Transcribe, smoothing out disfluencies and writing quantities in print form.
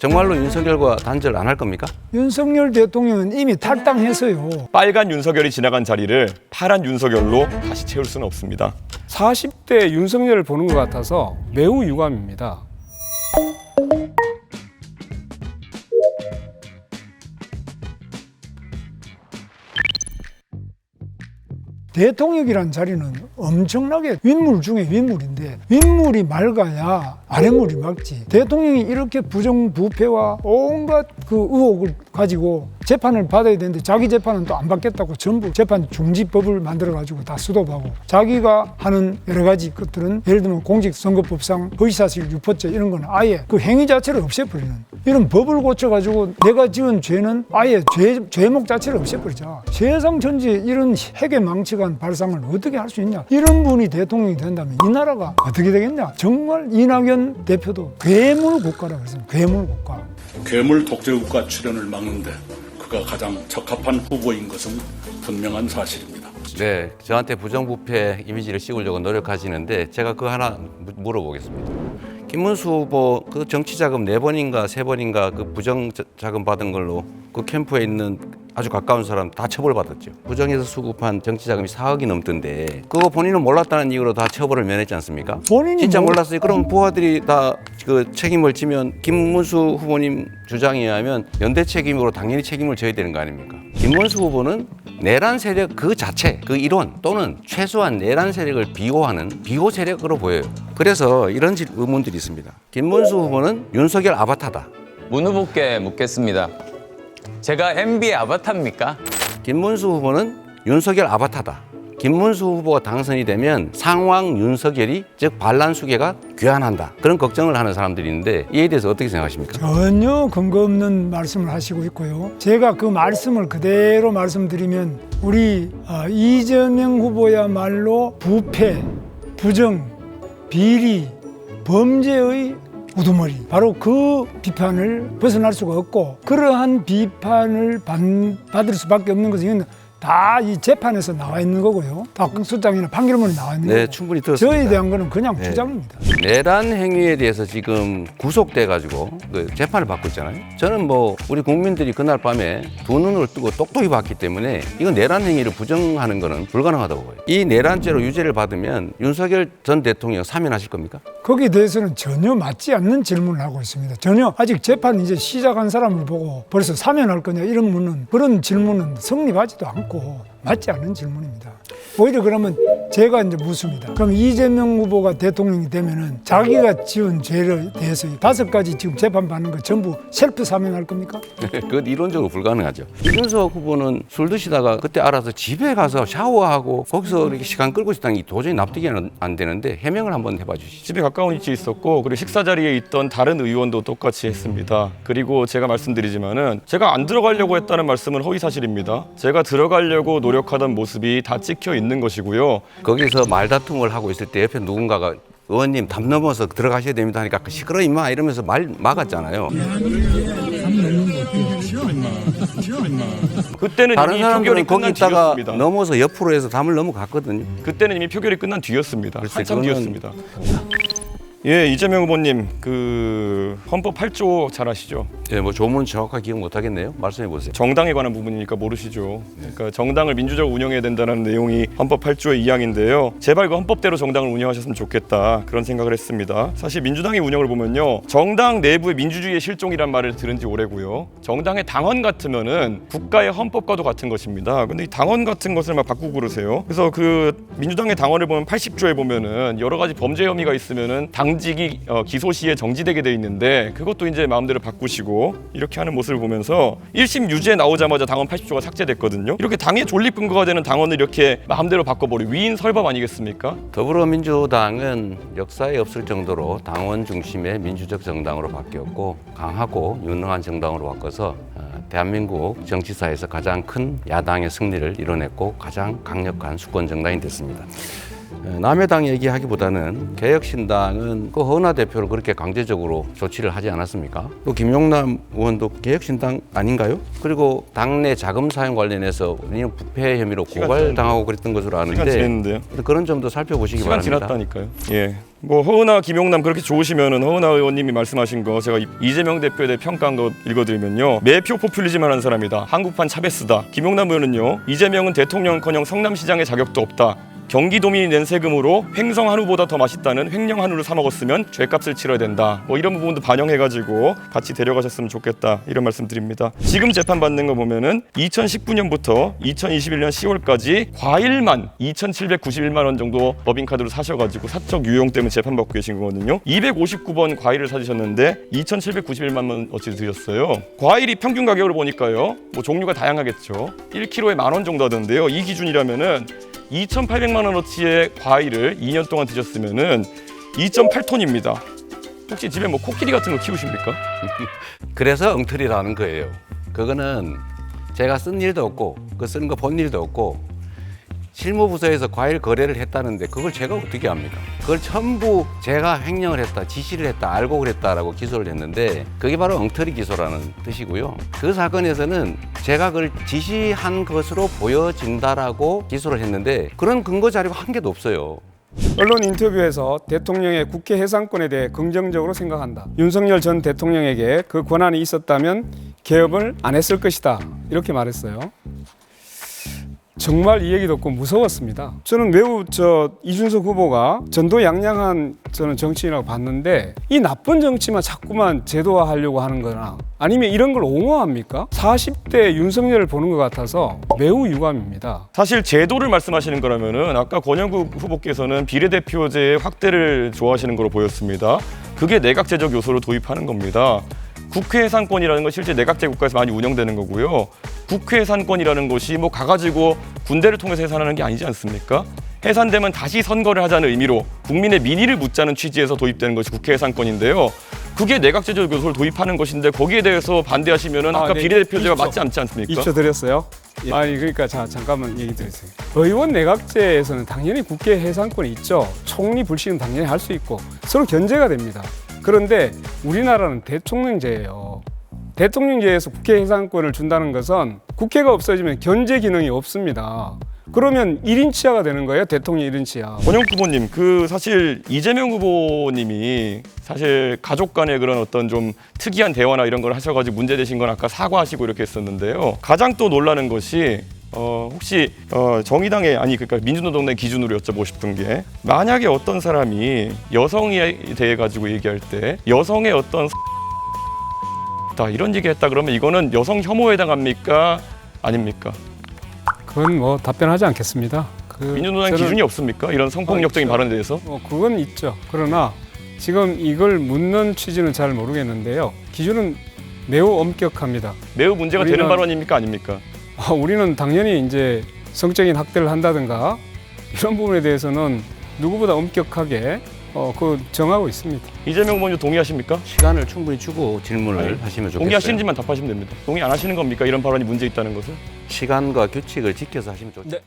정말로 윤석열과 단절 안 할 겁니까? 윤석열 대통령은 이미 탈당했어요. 빨간 윤석열이 지나간 자리를 파란 윤석열로 다시 채울 수는 없습니다. 40대 윤석열을 보는 것 같아서 매우 유감입니다. 대통령이란 자리는 엄청나게 윗물 중에 윗물인데 윗물이 맑아야 아랫물이 맑지. 대통령이 이렇게 부정부패와 온갖 그 의혹을 가지고 재판을 받아야 되는데 자기 재판은 또 안 받겠다고 전부 재판 중지법을 만들어가지고 다 수도하고 자기가 하는 여러 가지 것들은 예를 들면 공직선거법상 허위사실 유포죄 이런 거는 아예 그 행위 자체를 없애버리는 이런 법을 고쳐가지고 내가 지은 죄는 아예 죄목 자체를 없애버리자. 세상 전체에 이런 해괴망측한 발상을 어떻게 할 수 있냐. 이런 분이 대통령이 된다면 이 나라가 어떻게 되겠냐. 정말 이낙연 대표도 괴물 국가라고 했습니다. 괴물 국가. 괴물 독재국가 출현을 막는데 그가 가장 적합한 후보인 것은 분명한 사실입니다. 네, 저한테 부정부패 이미지를 씌우려고 노력하시는데 제가 그거 하나 물어보겠습니다. 김문수 후보 그 정치자금 4번인가 3번인가 그 부정자금 받은 걸로 그 캠프에 있는 아주 가까운 사람 다 처벌받았죠. 부정에서 수급한 정치자금이 4억이 넘던데 그거 본인은 몰랐다는 이유로 다 처벌을 면했지 않습니까? 본인이 진짜 몰랐어요. 그럼 부하들이 다 그 책임을 지면 김문수 후보님 주장에 의하면 연대 책임으로 당연히 책임을 져야 되는 거 아닙니까? 김문수 후보는 내란 세력 그 자체, 그 이론 또는 최소한 내란 세력을 비호하는 비호 세력으로 보여요. 그래서 이런 의문들이 있습니다. 김문수 후보는 윤석열 아바타다. 문 후보께 묻겠습니다. 제가 MB의 아바타입니까? 김문수 후보는 윤석열 아바타다. 김문수 후보가 당선이 되면 상황 윤석열이 즉 반란 수계가 귀환한다. 그런 걱정을 하는 사람들이 있는데 이에 대해서 어떻게 생각하십니까? 전혀 근거 없는 말씀을 하시고 있고요. 제가 그 말씀을 그대로 말씀드리면 우리 이재명 후보야말로 부패, 부정, 비리, 범죄의 우두머리. 바로 그 비판을 벗어날 수가 없고 그러한 비판을 받을 수밖에 없는 것은 다 이 재판에서 나와 있는 거고요. 박수장이나 판결문이 나와 있는 거고. 충분히 들었습니다. 저에 대한 거는 그냥 주장입니다. 내란 행위에 대해서 지금 구속돼 가지고 그 재판을 받고 있잖아요. 저는 뭐 우리 국민들이 그날 밤에 두 눈을 뜨고 똑똑히 봤기 때문에 이건 내란 행위를 부정하는 거는 불가능하다고 봐요. 이 내란죄로 유죄를 받으면 윤석열 전 대통령 사면하실 겁니까? 거기에 대해서는 전혀 맞지 않는 질문을 하고 있습니다. 전혀 아직 재판 이제 시작한 사람을 보고 벌써 사면할 거냐 이런 문은 그런 질문은 성립하지도 않고 맞지 않는 질문입니다. 오히려 그러면 제가 이제 묻습니다. 그럼 이재명 후보가 대통령이 되면은 자기가 지은 죄를 대해서 5가지 지금 재판받는 거 전부 셀프 사면할 겁니까? 그건 이론적으로 불가능하죠. 이준석 후보는 술 드시다가 그때 알아서 집에 가서 샤워하고 거기서 이렇게 시간 끌고 있다는 게 도저히 납득이 안 되는데 해명을 한번 해봐 주시죠. 집에 가까운 위치에 있었고 그리고 식사 자리에 있던 다른 의원도 똑같이 했습니다. 그리고 제가 말씀드리지만은 제가 안 들어가려고 했다는 말씀은 허위 사실입니다. 제가 들어가려고 노력하던 모습이 다 찍혀 있는 것이고요. 거기서 말다툼을 하고 있을 때 옆에 누군가가 의원님 담 넘어서 들어가셔야 됩니다 하니까 시끄러 임마 이러면서 말 막았잖아요. 그때는 다른 이미 사람들은 표결이 거기 끝난 있다가 뒤였습니다. 넘어서 옆으로 해서 담을 넘어갔거든요. 그때는 이미 표결이 끝난 뒤였습니다. 글쎄, 한참 그거는- 뒤였습니다. 예, 이재명 후보님 그 헌법 8조 잘 아시죠? 네, 뭐 조문 정확하게 기억 못 하겠네요. 말씀해 보세요. 정당에 관한 부분이니까 모르시죠. 그러니까 정당을 민주적으로 운영해야 된다는 내용이 헌법 8조의 2항인데요. 제발 그 헌법대로 정당을 운영하셨으면 좋겠다 그런 생각을 했습니다. 사실 민주당의 운영을 보면요, 정당 내부의 민주주의의 실종이란 말을 들은 지 오래고요. 정당의 당원 같으면은 국가의 헌법과도 같은 것입니다. 근데 이 당원 같은 것을 막 바꾸고 그러세요. 그래서 그 민주당의 당원을 보면 80조에 보면은 여러 가지 범죄 혐의가 있으면은 당직이 기소 시에 정지되게 돼 있는데 그것도 이제 마음대로 바꾸시고 이렇게 하는 모습을 보면서 1심 유죄 나오자마자 당원 80조가 삭제됐거든요. 이렇게 당의 존립 근거가 되는 당원을 이렇게 마음대로 바꿔버리 위인 설법 아니겠습니까? 더불어민주당은 역사에 없을 정도로 당원 중심의 민주적 정당으로 바뀌었고 강하고 유능한 정당으로 바꿔서 대한민국 정치사에서 가장 큰 야당의 승리를 이뤄냈고 가장 강력한 수권 정당이 됐습니다. 남의 당 얘기하기보다는 개혁신당은 그 허은하 대표를 그렇게 강제적으로 조치를 하지 않았습니까? 또 김용남 의원도 개혁신당 아닌가요? 그리고 당내 자금 사용 관련해서 우리는 부패 혐의로 고발당하고 그랬던 것으로 시간 아는데 지났는데요. 그런 점도 살펴보시기 시간 바랍니다. 지났다니까요. 예. 뭐 허은하, 김용남 그렇게 좋으시면은 허은하 의원님이 말씀하신 거 제가 이재명 대표에 대해 평가한 거 읽어드리면요. 매표 포퓰리즘을 하는 사람이다. 한국판 차베스다. 김용남 의원은요. 이재명은 대통령커녕 성남시장의 자격도 없다. 경기도민이 낸 세금으로 횡성 한우보다 더 맛있다는 횡령 한우를 사 먹었으면 죄값을 치러야 된다. 뭐 이런 부분도 반영해가지고 같이 데려가셨으면 좋겠다. 이런 말씀드립니다. 지금 재판받는 거 보면은 2019년부터 2021년 10월까지 과일만 2,791만 원 정도 법인카드로 사셔가지고 사적 유용 때문에 재판받고 계신 거거든요. 259번 과일을 사주셨는데 2,791만 원어치 드셨어요. 과일이 평균 가격을 보니까요. 뭐 종류가 다양하겠죠. 1kg에 10,000원 정도 하던데요. 이 기준이라면은 2,800만 원어치의 과일을 2년 동안 드셨으면은 2.8톤입니다. 혹시 집에 뭐 코끼리 같은 거 키우십니까? 그래서 엉터리라는 거예요. 그거는 제가 쓴 일도 없고 그 쓰는 거 본 일도 없고 실무부서에서 과일 거래를 했다는데 그걸 제가 어떻게 합니까? 그걸 전부 제가 횡령을 했다, 지시를 했다, 알고 그랬다라고 기소를 했는데 그게 바로 엉터리 기소라는 뜻이고요. 그 사건에서는 제가 그걸 지시한 것으로 보여진다라고 기소를 했는데 그런 근거 자료가 한 개도 없어요. 언론 인터뷰에서 대통령의 국회 해상권에 대해 긍정적으로 생각한다. 윤석열 전 대통령에게 그 권한이 있었다면 개업을 안 했을 것이다. 이렇게 말했어요. 정말 이 얘기 듣고 무서웠습니다. 저는 매우 이준석 후보가 전도양양한 저는 정치인이라고 봤는데 이 나쁜 정치만 자꾸만 제도화하려고 하는 거나 아니면 이런 걸 옹호합니까? 40대 윤석열을 보는 것 같아서 매우 유감입니다. 사실 제도를 말씀하시는 거라면은 아까 권영국 후보께서는 비례대표제의 확대를 좋아하시는 걸로 보였습니다. 그게 내각제적 요소를 도입하는 겁니다. 국회 해산권이라는 건 실제 내각제 국가에서 많이 운영되는 거고요. 국회 해산권이라는 것이 뭐 가가지고 군대를 통해서 해산하는 게 아니지 않습니까? 해산되면 다시 선거를 하자는 의미로 국민의 민의를 묻자는 취지에서 도입되는 것이 국회 해산권인데요. 그게 내각제적 요소를 도입하는 것인데 거기에 대해서 반대하시면은 아까 네, 비례대표제가 있죠. 맞지 않지 않습니까? 입초 드렸어요. 아니 그러니까 잠깐만 얘기 드리세요. 의원 내각제에서는 당연히 국회 해산권이 있죠. 총리 불신은 당연히 할 수 있고 서로 견제가 됩니다. 그런데 우리나라는 대통령제예요. 대통령제에서 국회 해산권을 준다는 것은 국회가 없어지면 견제 기능이 없습니다. 그러면 1인치아가 되는 거예요. 대통령 1인치아. 권영국 후보님, 사실 이재명 후보님이 사실 가족 간의 그런 어떤 좀 특이한 대화나 이런 걸 하셔가지고 문제되신 건 아까 사과하시고 이렇게 했었는데요. 가장 또 놀라는 것이 혹시 정의당의 그러니까 민주노동당 기준으로 여쭤보고 싶은 게 만약에 어떤 사람이 여성에 대해 가지고 얘기할 때 여성의 어떤 이런 얘기했다 그러면 이거는 여성 혐오에 해당합니까? 아닙니까? 그건 뭐 답변하지 않겠습니다. 민주노당 기준이 없습니까? 이런 성폭력적인 발언에 대해서? 그건 있죠. 그러나 지금 이걸 묻는 취지는 잘 모르겠는데요. 기준은 매우 엄격합니다. 매우 문제가 되는 발언입니까? 아닙니까? 우리는 당연히 이제 성적인 학대를 한다든가 이런 부분에 대해서는 누구보다 엄격하게 정하고 있습니다. 이재명 후보님 동의하십니까? 시간을 충분히 주고 질문을 하시면 좋겠어요. 동의하시는지만 답하시면 됩니다. 동의 안 하시는 겁니까? 이런 발언이 문제 있다는 것을? 시간과 규칙을 지켜서 하시면 좋죠. 네.